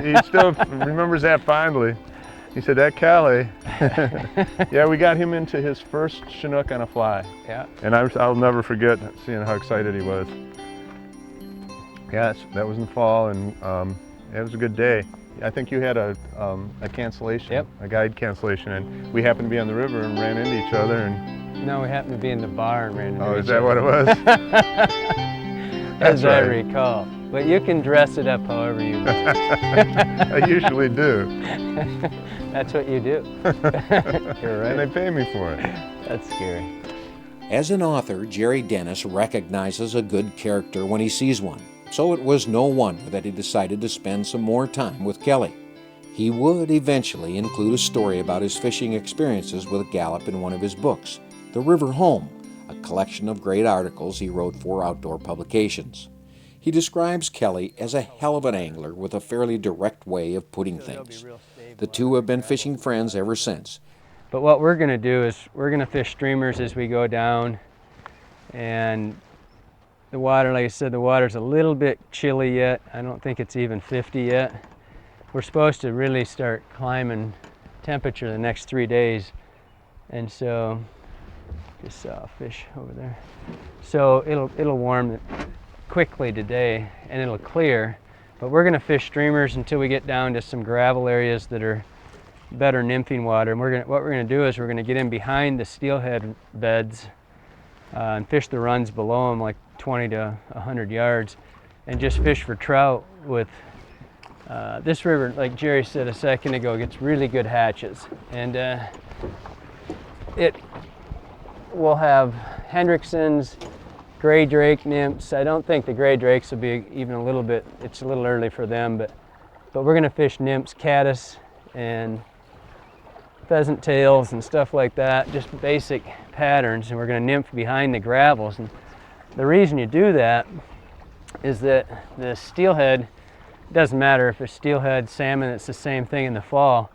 He still remembers that fondly. He said, that Kelly. Yeah, we got him into his first Chinook on a fly. Yeah. And I'll never forget seeing how excited he was. Yes, that was in the fall, and it was a good day. I think you had a cancellation, Yep. a guide cancellation, and we happened to be on the river and ran into each other. And No, we happened to be in the bar and ran into oh, each is that other. what it was? As I right. recall. But you can dress it up however you want. I usually do. That's what you do. You're right. And they pay me for it. That's scary. As an author, Jerry Dennis recognizes a good character when he sees one, so it was no wonder that he decided to spend some more time with Kelly. He would eventually include a story about his fishing experiences with Galloup in one of his books, The River Home, a collection of great articles he wrote for outdoor publications. He describes Kelly as a hell of an angler with a fairly direct way of putting things. The two have been fishing friends ever since. But what we're going to do is we're going to fish streamers as we go down, and the water, like I said, the water's a little bit chilly yet. I don't think it's even 50 yet. We're supposed to really start climbing temperature the next 3 days, and so just saw a fish over there. So it'll warm quickly today, and it'll clear. But we're going to fish streamers until we get down to some gravel areas that are better nymphing water. And what we're going to do is we're going to get in behind the steelhead beds and fish the runs below them, like 20 to 100 yards, and just fish for trout with this river, like Jerry said a second ago, gets really good hatches. And it will have Hendricksons, gray drake nymphs. I don't think the gray drakes will be even a little bit, it's a little early for them, but we're going to fish nymphs, caddis, and pheasant tails and stuff like that, just basic patterns, and we're going to nymph behind the gravels. And the reason you do that is that the steelhead, doesn't matter if it's steelhead, salmon, it's the same thing in the fall,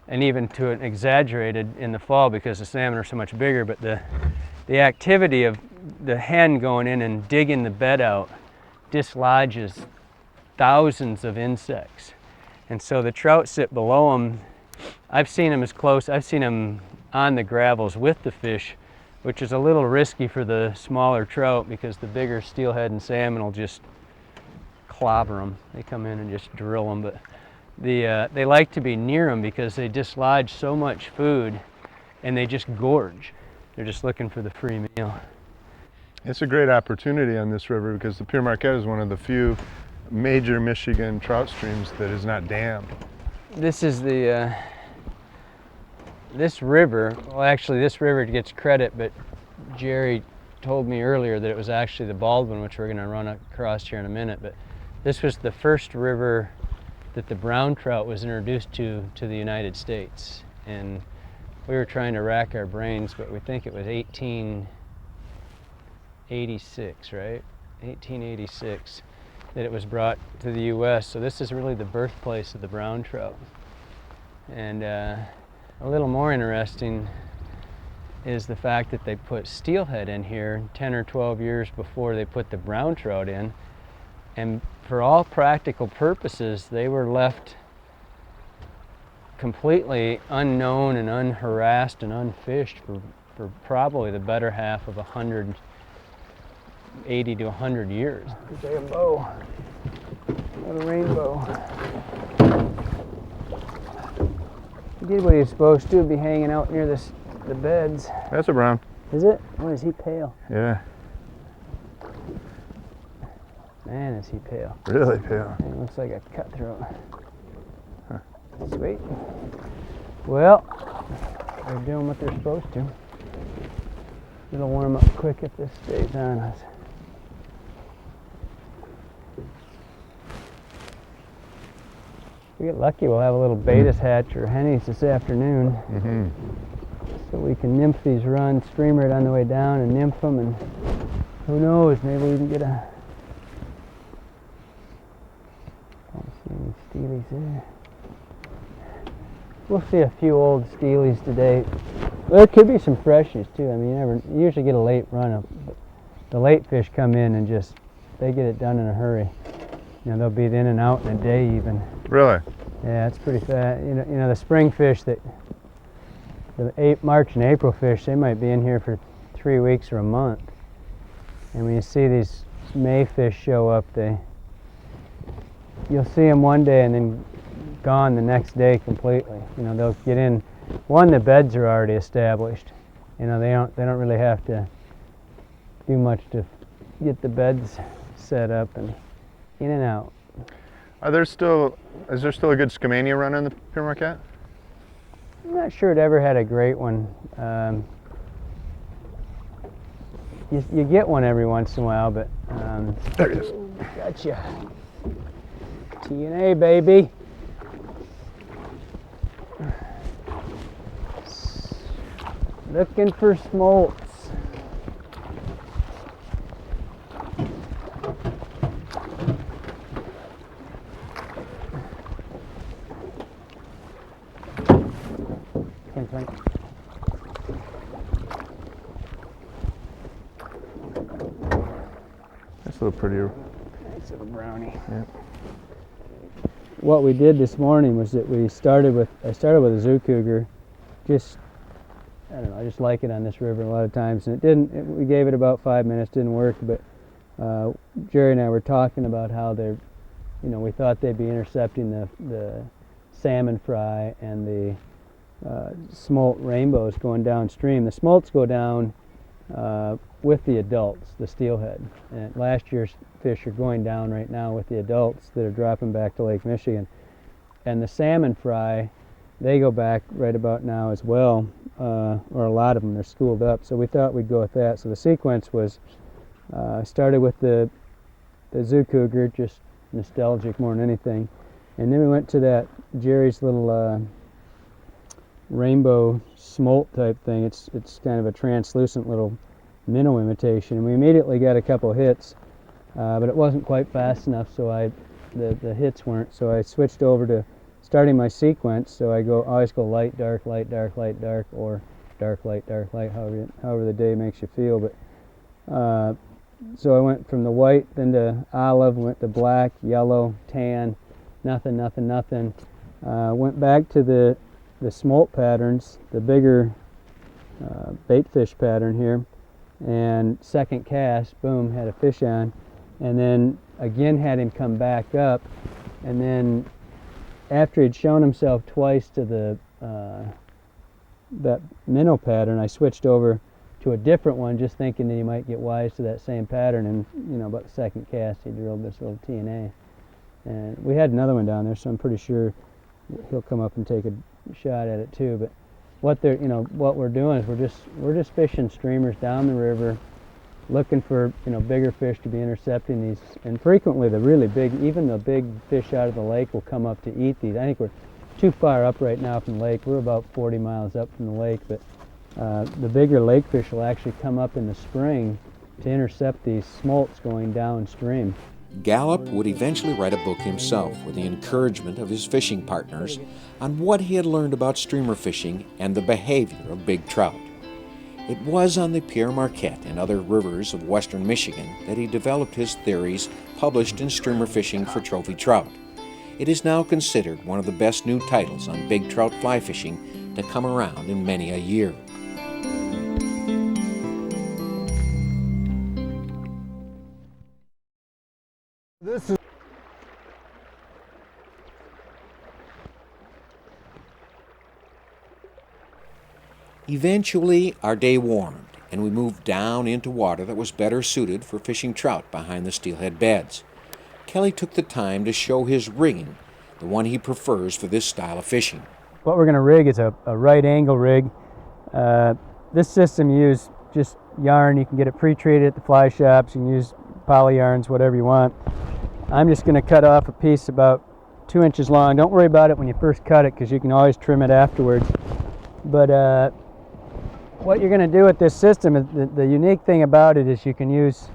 and even to an exaggerated in the fall because the salmon are so much bigger, but the activity of the hen going in and digging the bed out dislodges thousands of insects. And so the trout sit below them. I've seen them as close, I've seen them on the gravels with the fish, which is a little risky for the smaller trout because the bigger steelhead and salmon will just clobber them. They come in and just drill them, but they like to be near them because they dislodge so much food and they just gorge. They're just looking for the free meal. It's a great opportunity on this river because the Pere Marquette is one of the few major Michigan trout streams that is not dammed. This is the, this river, well actually this river gets credit, but Jerry told me earlier that it was actually the Baldwin, which we're going to run across here in a minute, but this was the first river that the brown trout was introduced to the United States. And we were trying to rack our brains, but we think it was 1886, right? 1886 that it was brought to the U.S. So this is really the birthplace of the brown trout. And a little more interesting is the fact that they put steelhead in here 10 or 12 years before they put the brown trout in. And for all practical purposes, they were left completely unknown and unharassed and unfished for probably the better half of 180 to 100 years. There's a bow, what a rainbow. He did what he was supposed to, be hanging out near the beds. That's a brown. Is it? Oh, is he pale? Yeah. Man, is he pale. Really pale. He looks like a cutthroat. Huh. Sweet. Well, they're doing what they're supposed to. It'll warm up quick if this stays on us. If we get lucky, we'll have a little beta hatch or hennies this afternoon. Mm-hmm. So we can nymph these runs, streamer it on the way down and nymph them, and who knows, maybe we can get a... Don't see any steelies there. We'll see a few old steelies today. There could be some freshies too. I mean, you usually get a late run up. The late fish come in and just, they get it done in a hurry. You know, they'll be in and out in a day even. Really? Yeah, it's pretty fat. You know the spring fish the March and April fish, they might be in here for 3 weeks or a month. And when you see these May fish show up, you'll see them one day and then gone the next day completely. You know, they'll get in. One, the beds are already established. You know, they don't really have to do much to get the beds set up and in and out. Is there still a good Skamania run on the Pere Marquette? I'm not sure it ever had a great one. You get one every once in a while, but There it is. gotcha. T&A, baby. Looking for smolts. That's a little prettier. Nice little brownie. Yeah. What we did this morning was that I started with a zoo cougar. I don't know, I just like it on this river a lot of times, and we gave it about 5 minutes, didn't work, but Jerry and I were talking about how we thought they'd be intercepting the salmon fry and the smolt rainbows going downstream. The smolts go down with the adults, the steelhead, and last year's fish are going down right now with the adults that are dropping back to Lake Michigan. And the salmon fry, they go back right about now as well, or a lot of them, they're schooled up, so we thought we'd go with that. So the sequence was, started with the zoo cougar, just nostalgic more than anything, and then we went to that Jerry's little rainbow smolt type thing. It's kind of a translucent little minnow imitation, and we immediately got a couple hits, but it wasn't quite fast enough, so the hits weren't, so I switched over to starting my sequence. So I always go light, dark, light, dark, light, dark, or dark, light, however the day makes you feel. But so I went from the white, then to olive, went to black, yellow, tan, nothing. Went back to the smolt patterns, the bigger bait fish pattern here, and second cast, boom, had a fish on, and then again had him come back up, and then after he'd shown himself twice to that minnow pattern, I switched over to a different one, just thinking that he might get wise to that same pattern, and about the second cast he drilled this little T&A. And we had another one down there, so I'm pretty sure he'll come up and take a shot at it too. But what we're doing is we're just fishing streamers down the river, looking for bigger fish to be intercepting these, and frequently even the big fish out of the lake will come up to eat these. I think we're too far up right now from the lake. We're about 40 miles up from the lake, but the bigger lake fish will actually come up in the spring to intercept these smolts going downstream. Galloup would eventually write a book himself with the encouragement of his fishing partners on what he had learned about streamer fishing and the behavior of big trout. It was on the Pere Marquette and other rivers of western Michigan that he developed his theories published in Streamer Fishing for Trophy Trout. It is now considered one of the best new titles on big trout fly fishing to come around in many a year. Eventually, our day warmed, and we moved down into water that was better suited for fishing trout behind the steelhead beds. Kelly took the time to show his rigging, the one he prefers for this style of fishing. What we're going to rig is a right angle rig. This system, you use just yarn. You can get it pre-treated at the fly shops. You can use poly yarns, whatever you want. I'm just going to cut off a piece about 2 inches long. Don't worry about it when you first cut it, because you can always trim it afterwards. But what you're going to do with this system is the unique thing about it is you can use,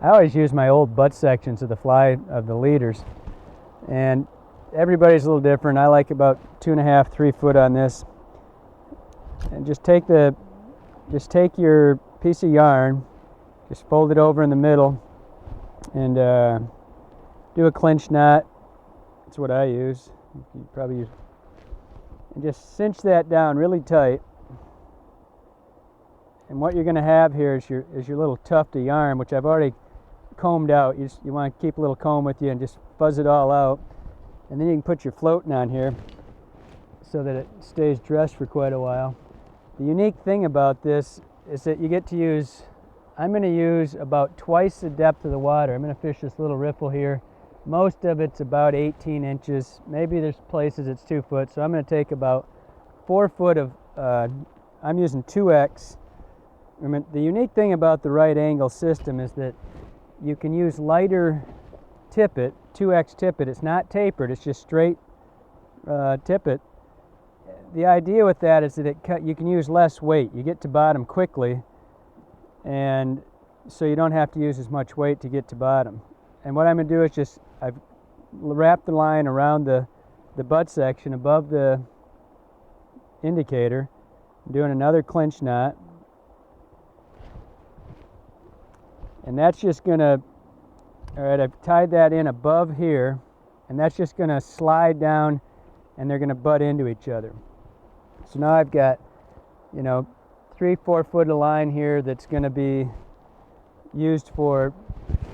I always use my old butt sections of the leaders, and everybody's a little different. I like about 2.5, 3 foot on this, and just take your piece of yarn, just fold it over in the middle, and do a clinch knot, That's what I use. You probably use, and just cinch that down really tight. And what you're going to have here is your little tuft of yarn, which I've already combed out. You want to keep a little comb with you and just fuzz it all out. And then you can put your floating on here so that it stays dressed for quite a while. The unique thing about this is that you get to use, I'm going to use about twice the depth of the water. I'm going to fish this little riffle here. Most of it's about 18 inches. Maybe there's places it's 2 foot. So I'm going to take about 4 foot of, I'm using 2X. The unique thing about the right angle system is that you can use lighter tippet, 2X tippet. It's not tapered, it's just straight tippet. The idea with that is that you can use less weight. You get to bottom quickly, and so you don't have to use as much weight to get to bottom. And what I'm going to do is I've wrapped the line around the butt section above the indicator. I'm doing another clinch knot. And that's just going to, all right, I've tied that in above here, and that's just going to slide down, and they're going to butt into each other. So now I've got, 3-4 foot of line here that's going to be used for,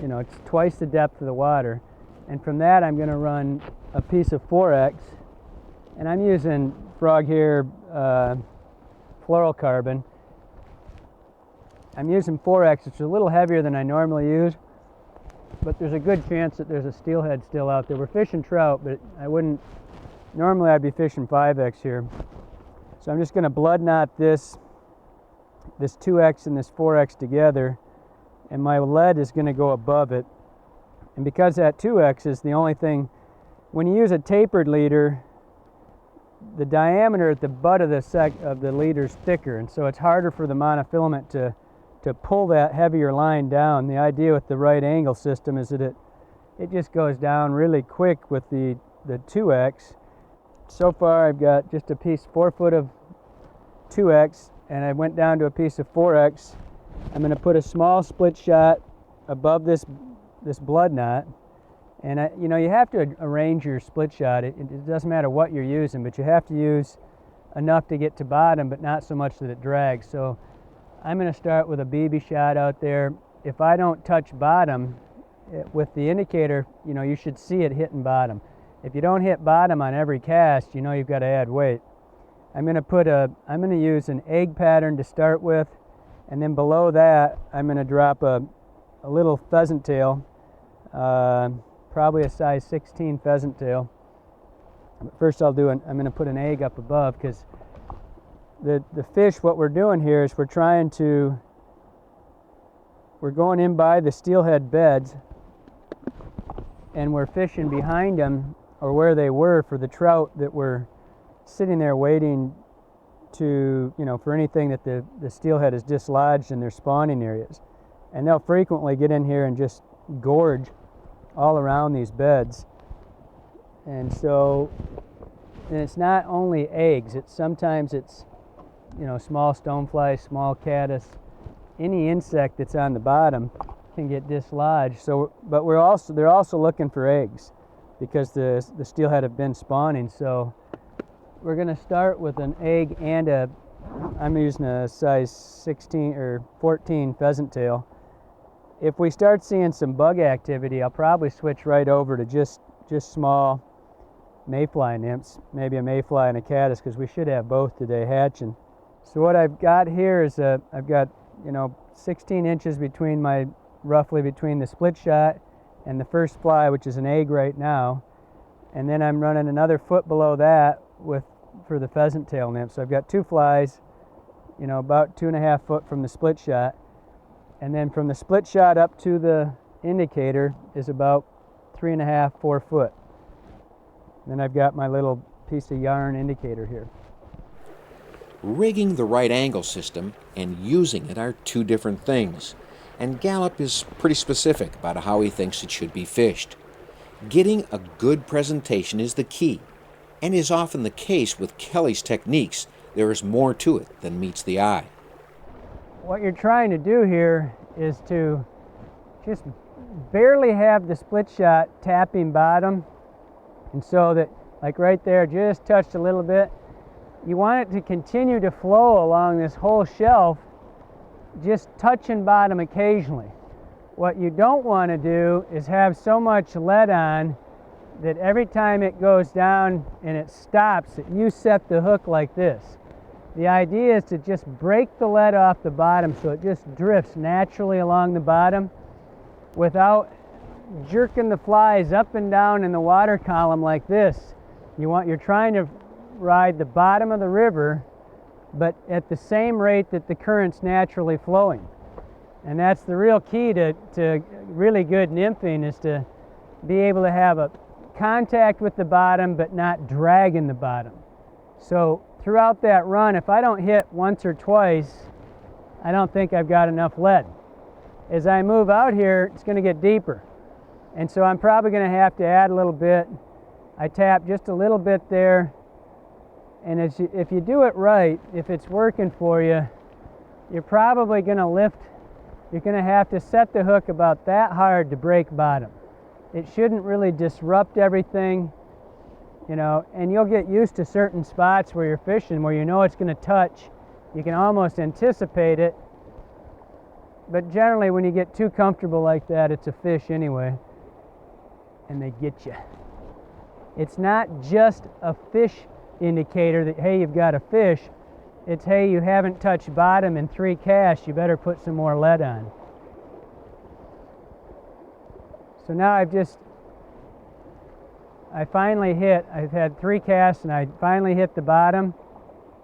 it's twice the depth of the water. And from that I'm going to run a piece of 4X, and I'm using Frog Hair fluorocarbon. I'm using 4X. It's a little heavier than I normally use, but there's a good chance that there's a steelhead still out there. We're fishing trout, but normally I'd be fishing 5X here. So I'm just going to blood knot this 2X and this 4X together, and my lead is going to go above it. And because that 2X is the only thing, when you use a tapered leader, the diameter at the butt of the leader is thicker, and so it's harder for the monofilament to pull that heavier line down. The idea with the right angle system is that it just goes down really quick with the 2X. So far I've got just a piece, 4 foot of 2X, and I went down to a piece of 4X. I'm going to put a small split shot above this blood knot, and you have to arrange your split shot. It doesn't matter what you're using, but you have to use enough to get to bottom, but not so much that it drags. So I'm going to start with a BB shot out there. If I don't touch bottom with the indicator, you should see it hitting bottom. If you don't hit bottom on every cast, you've got to add weight. I'm going to use an egg pattern to start with, and then below that I'm going to drop a little pheasant tail, probably a size 16 pheasant tail. But first I'm going to put an egg up above, because the fish, what we're doing here is we're going in by the steelhead beds, and we're fishing behind them, or where they were, for the trout that were sitting there waiting to, for anything that the steelhead has dislodged in their spawning areas. And they'll frequently get in here and just gorge all around these beds. And so, and it's not only eggs, sometimes it's small stoneflies, small caddis, any insect that's on the bottom can get dislodged. So, but they're also looking for eggs, because the steelhead have been spawning. So we're going to start with an egg and I'm using a size 16 or 14 pheasant tail. If we start seeing some bug activity, I'll probably switch right over to just small mayfly nymphs, maybe a mayfly and a caddis, because we should have both today hatching. So what I've got here is I've got 16 inches roughly between the split shot and the first fly, which is an egg right now, and then I'm running another foot below that for the pheasant tail nymph. So I've got 2 flies, about 2.5 foot from the split shot, and then from the split shot up to the indicator is about 3.5, 4 foot. Then I've got my little piece of yarn indicator here. Rigging the right angle system and using it are two different things, and Galloup is pretty specific about how he thinks it should be fished. Getting a good presentation is the key, and is often the case with Kelly's techniques. There is more to it than meets the eye. What you're trying to do here is to just barely have the split shot tapping bottom, And so that, like right there, just touched a little bit. You want it to continue to flow along this whole shelf, just touching bottom occasionally. What you don't want to do is have so much lead on that every time it goes down and it stops, that you set the hook like this. The idea is to just break the lead off the bottom so it just drifts naturally along the bottom without jerking the flies up and down in the water column like this. You're trying to ride the bottom of the river, but at the same rate that the current's naturally flowing. And that's the real key to really good nymphing, is to be able to have a contact with the bottom but not dragging the bottom. So throughout that run, if I don't hit once or twice, I don't think I've got enough lead. As I move out here, it's going to get deeper. And so I'm probably going to have to add a little bit. I tap just a little bit there. And if you do it right, if it's working for you, you're probably going to lift. You're going to have to set the hook about that hard to break bottom. It shouldn't really disrupt everything, you know, and you'll get used to certain spots where you're fishing where you know it's going to touch. You can almost anticipate it. But generally, when you get too comfortable like that, it's a fish anyway, and they get you. It's not just a fish indicator that, hey, you've got a fish. It's, hey, you haven't touched bottom in 3 casts, you better put some more lead on. So now I've had 3 casts and I finally hit the bottom,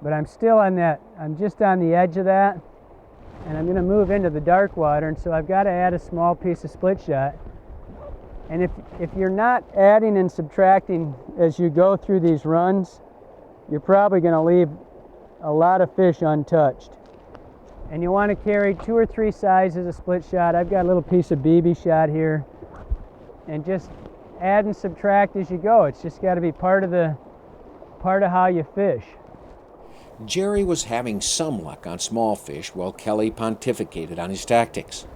but I'm still on that, I'm just on the edge of that, and I'm going to move into the dark water, and so I've got to add a small piece of split shot. And if you're not adding and subtracting as you go through these runs, you're probably going to leave a lot of fish untouched. And you want to carry 2 or 3 sizes of split shot. I've got a little piece of BB shot here, and just add and subtract as you go. It's just got to be part of how you fish. Jerry was having some luck on small fish while Kelly pontificated on his tactics.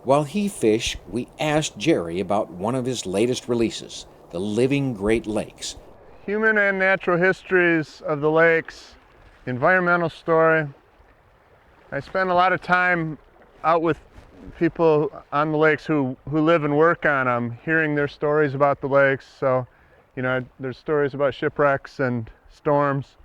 While he fished, we asked Jerry about one of his latest releases, the Living Great Lakes. Human and natural histories of the lakes, environmental story. I spend a lot of time out with people on the lakes who live and work on them, hearing their stories about the lakes. So, you know, there's stories about shipwrecks and storms.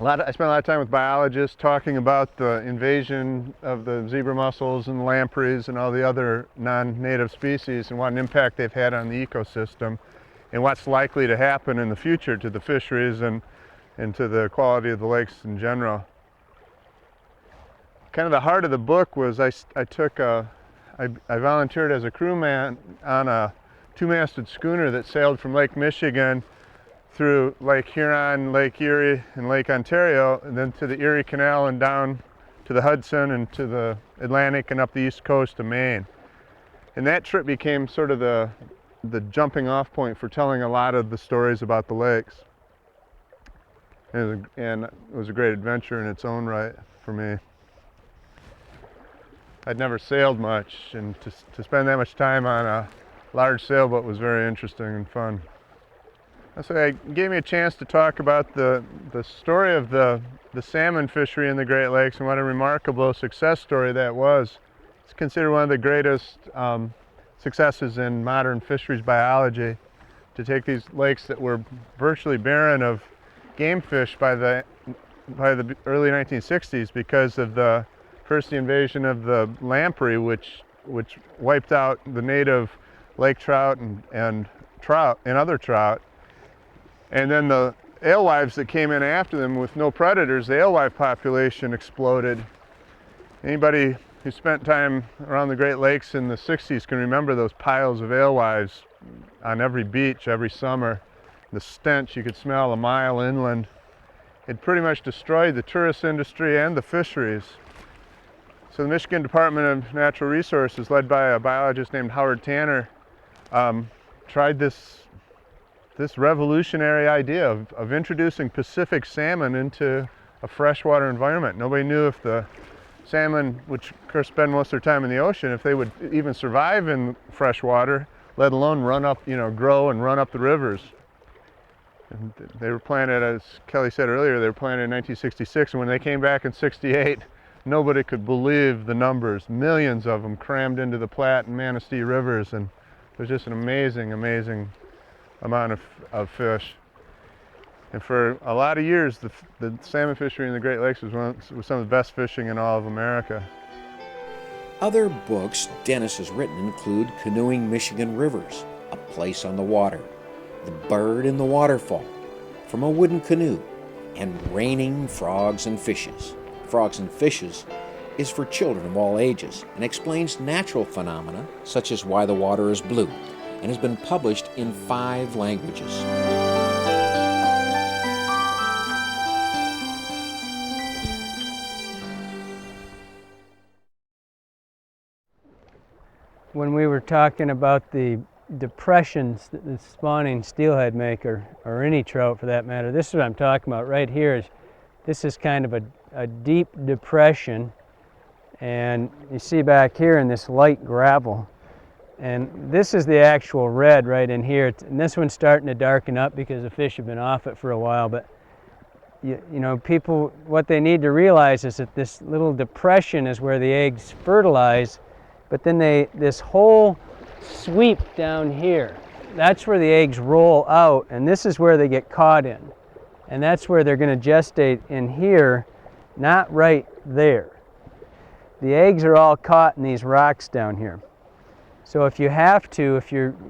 I spent a lot of time with biologists talking about the invasion of the zebra mussels and lampreys and all the other non-native species and what an impact they've had on the ecosystem and what's likely to happen in the future to the fisheries and to the quality of the lakes in general. Kind of the heart of the book was I volunteered as a crewman on a 2-masted schooner that sailed from Lake Michigan through Lake Huron, Lake Erie, and Lake Ontario, and then to the Erie Canal and down to the Hudson and to the Atlantic and up the east coast of Maine. And that trip became sort of the jumping off point for telling a lot of the stories about the lakes. And it was a great adventure in its own right for me. I'd never sailed much, and to spend that much time on a large sailboat was very interesting and fun. So it gave me a chance to talk about the story of the salmon fishery in the Great Lakes and what a remarkable success story that was. It's considered one of the greatest successes in modern fisheries biology, to take these lakes that were virtually barren of game fish by the early 1960s because of the invasion of the lamprey, which wiped out the native lake trout and trout and other trout. And then the alewives that came in after them with no predators, the alewife population exploded. Anybody who spent time around the Great Lakes in the 60s can remember those piles of alewives on every beach every summer. The stench you could smell a mile inland. It pretty much destroyed the tourist industry and the fisheries. So the Michigan Department of Natural Resources, led by a biologist named Howard Tanner, tried this revolutionary idea of introducing Pacific salmon into a freshwater environment. Nobody knew if the salmon, which of course spend most of their time in the ocean, if they would even survive in freshwater, let alone run up, grow and run up the rivers. And they were planted, as Kelly said earlier, they were planted in 1966, and when they came back in 68, nobody could believe the numbers. Millions of them crammed into the Platte and Manistee rivers, and it was just an amazing, amazing amount of fish. And for a lot of years, the salmon fishery in the Great Lakes was some of the best fishing in all of America. Other books Dennis has written include Canoeing Michigan Rivers, A Place on the Water, The Bird in the Waterfall, From a Wooden Canoe, and Raining Frogs and Fishes. Frogs and Fishes is for children of all ages and explains natural phenomena such as why the water is blue, and has been published in 5 languages. When we were talking about the depressions that the spawning steelhead make, or any trout for that matter, this is what I'm talking about right here. This is kind of a deep depression, and you see back here in this light gravel, and this is the actual red right in here, and this one's starting to darken up because the fish have been off it for a while. But you know, people, what they need to realize is that this little depression is where the eggs fertilize, but then this whole sweep down here, that's where the eggs roll out, and this is where they get caught in. And that's where they're going to gestate in here, not right there. The eggs are all caught in these rocks down here. So if you have to,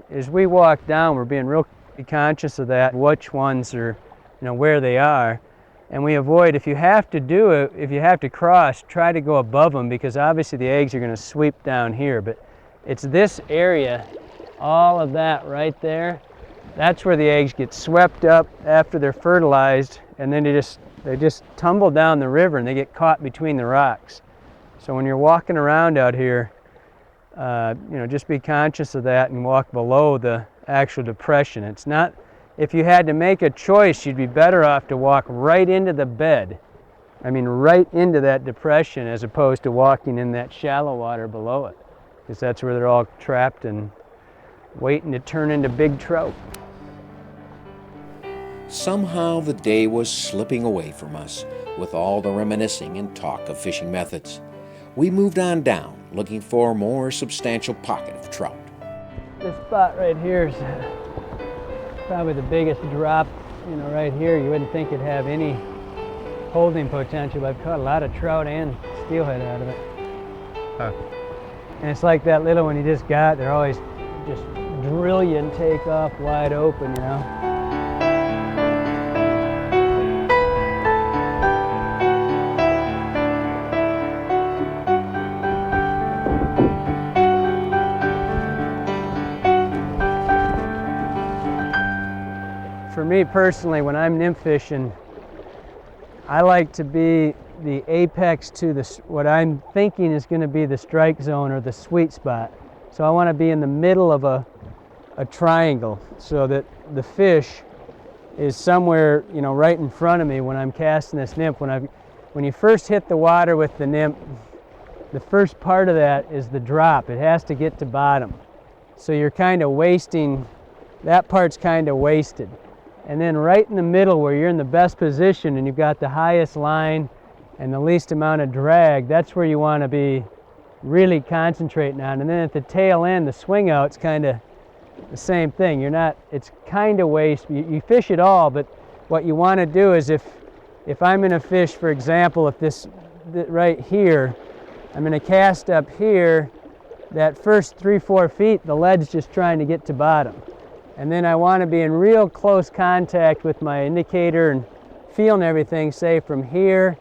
as we walk down, we're being real conscious of that, which ones are, where they are. And we avoid, if you have to do it, if you have to cross, try to go above them, because obviously the eggs are going to sweep down here. But it's this area, all of that right there, that's where the eggs get swept up after they're fertilized, and then they just tumble down the river and they get caught between the rocks. So when you're walking around out here, just be conscious of that and walk below the actual depression. It's not, if you had to make a choice, you'd be better off to walk right into the bed. I mean, right into that depression, as opposed to walking in that shallow water below it, because that's where they're all trapped and waiting to turn into big trout. Somehow the day was slipping away from us with all the reminiscing and talk of fishing methods. We moved on down, looking for a more substantial pocket of trout. This spot right here is probably the biggest drop, right here. You wouldn't think it'd have any holding potential, but I've caught a lot of trout and steelhead out of it. Huh. And it's like that little one you just got, they're always just drill you and take off wide open, For me personally, when I'm nymph fishing, I like to be the apex to what I'm thinking is going to be the strike zone or the sweet spot. So I want to be in the middle of a triangle, so that the fish is somewhere, right in front of me when I'm casting this nymph. When you first hit the water with the nymph, the first part of that is the drop. It has to get to bottom. So you're kind of wasting, that part's kind of wasted. And then right in the middle, where you're in the best position and you've got the highest line and the least amount of drag, that's where you want to be really concentrating on. And then at the tail end, the swing out's kind of the same thing. It's kind of waste. You fish it all, but what you want to do is if I'm going to fish, for example, right here, I'm going to cast up here, that first 3-4 feet, the lead's just trying to get to bottom. And then I want to be in real close contact with my indicator and feeling everything, say from here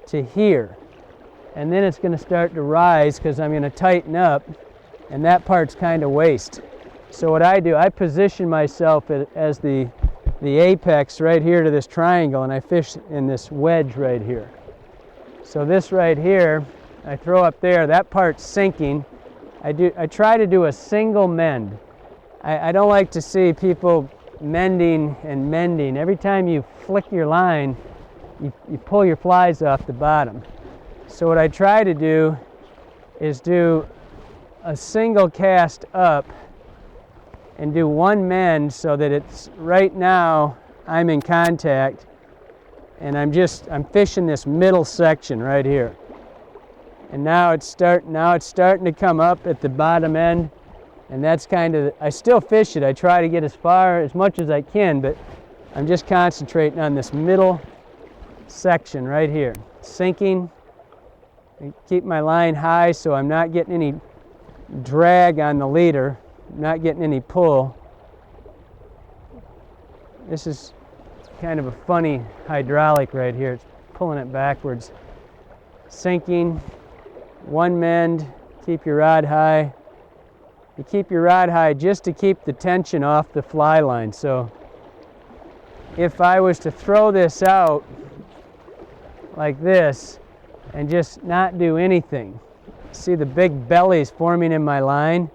to here. And then it's going to start to rise because I'm going to tighten up, and that part's kind of waste. So what I do, I position myself as the apex right here to this triangle, and I fish in this wedge right here. So this right here, I throw up there, that part's sinking. I try to do a single mend. I don't like to see people mending and mending. Every time you flick your line, you pull your flies off the bottom. So what I try to do is do a single cast up and do one mend so that it's right now I'm in contact and I'm fishing this middle section right here. And now it's starting to come up at the bottom end, and that's kind of, I still fish it. I try to get as much as I can, but I'm just concentrating on this middle section right here. Sinking, and keep my line high so I'm not getting any drag on the leader, not getting any pull. This is kind of a funny hydraulic right here. It's pulling it backwards. Sinking, one mend, keep your rod high. You keep your rod high just to keep the tension off the fly line. So if I was to throw this out like this and just not do anything, see the big bellies forming in my line,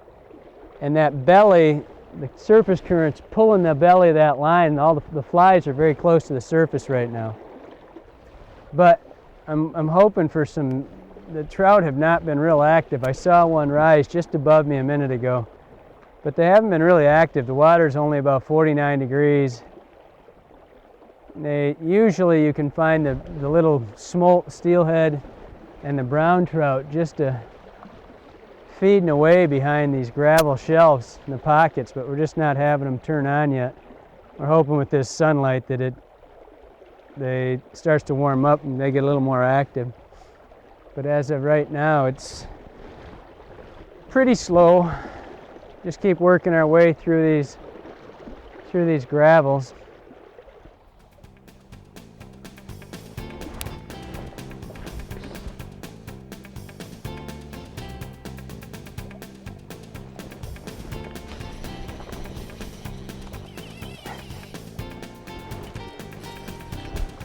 and that belly, the surface current's pulling the belly of that line, and all the flies are very close to the surface right now. But I'm hoping for some. The trout have not been real active. I saw one rise just above me a minute ago, but they haven't been really active. The water's only about 49 degrees. Usually you can find the little smolt, steelhead, and the brown trout just feeding away behind these gravel shelves in the pockets, but we're just not having them turn on yet. We're hoping with this sunlight that they starts to warm up and they get a little more active. But as of right now, it's pretty slow. Just keep working our way through these gravels.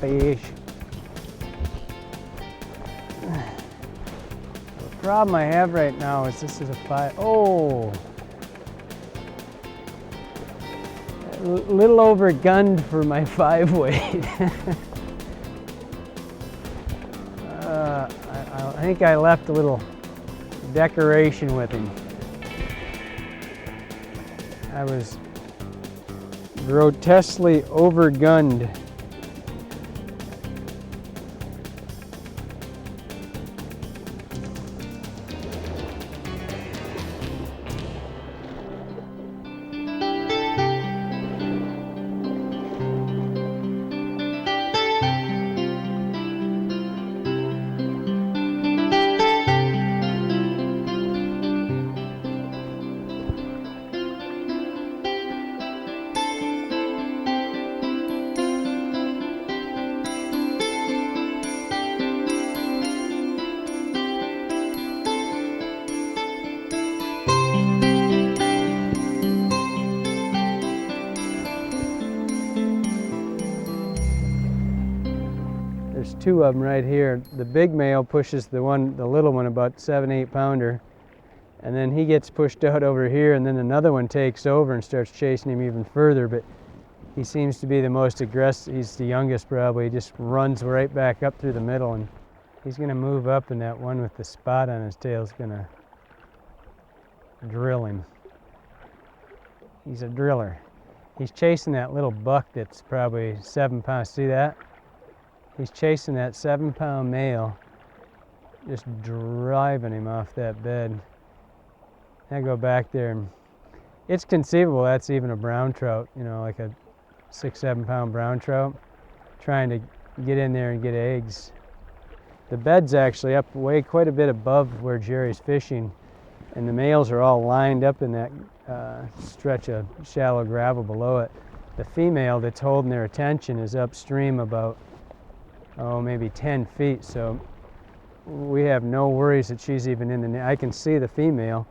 Fish. The problem I have right now is this is a 5. Oh, a little overgunned for my 5 weight. I think I left a little decoration with him. I was grotesquely overgunned. There's 2 of them right here. The big male pushes the little one, about 7-8 pounder, and then he gets pushed out over here, and then another one takes over and starts chasing him even further. But he seems to be the most aggressive. He's the youngest probably. He just runs right back up through the middle, and he's going to move up, and that one with the spot on his tail is going to drill him. He's a driller. He's chasing that little buck that's probably 7 pounds. See that? He's chasing that 7-pound male, just driving him off that bed. I go back there, and it's conceivable that's even a brown trout, you know, like a 6-7 pound brown trout, trying to get in there and get eggs. The bed's actually up way quite a bit above where Jerry's fishing, and the males are all lined up in that stretch of shallow gravel below it. The female that's holding their attention is upstream about maybe 10 feet, so we have no worries that she's even in the net. I can see the female,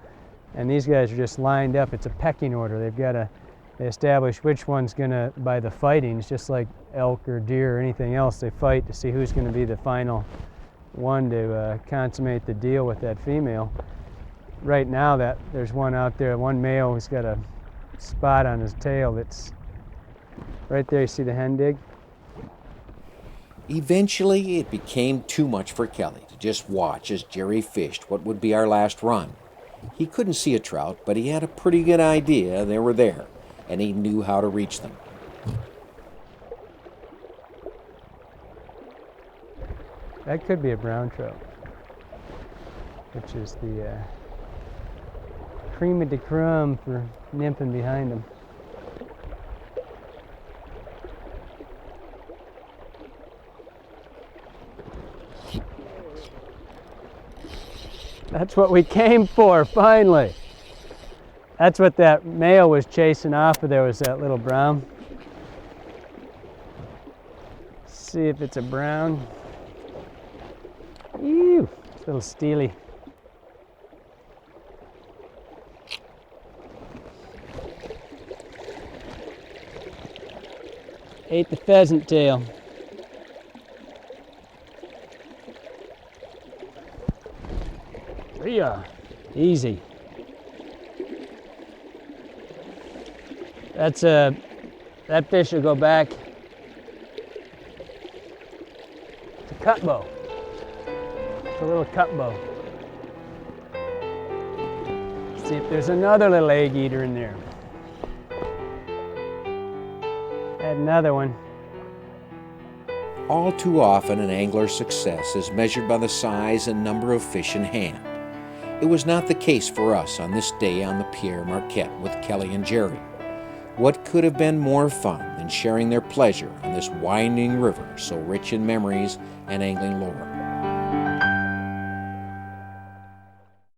and these guys are just lined up. It's a pecking order. They've got to establish which one's gonna, by the fighting, it's just like elk or deer or anything else, they fight to see who's gonna be the final one to consummate the deal with that female. Right now there's one out there, one male who's got a spot on his tail that's right there. You see the hen dig? Eventually, it became too much for Kelly to just watch as Jerry fished what would be our last run. He couldn't see a trout, but he had a pretty good idea they were there, and he knew how to reach them. That could be a brown trout, which is the cream of the crumb for nymphing behind them. That's what we came for, finally. That's what that male was chasing off of there, was that little brown. See if it's a brown. Ew, it's a little steely. Ate the pheasant tail. Yeah, easy. That fish will go back to cutbow. It's a little cutbow. See if there's another little egg eater in there. Add another one. All too often, an angler's success is measured by the size and number of fish in hand. It was not the case for us on this day on the Pere Marquette with Kelly and Jerry. What could have been more fun than sharing their pleasure on this winding river so rich in memories and angling lore?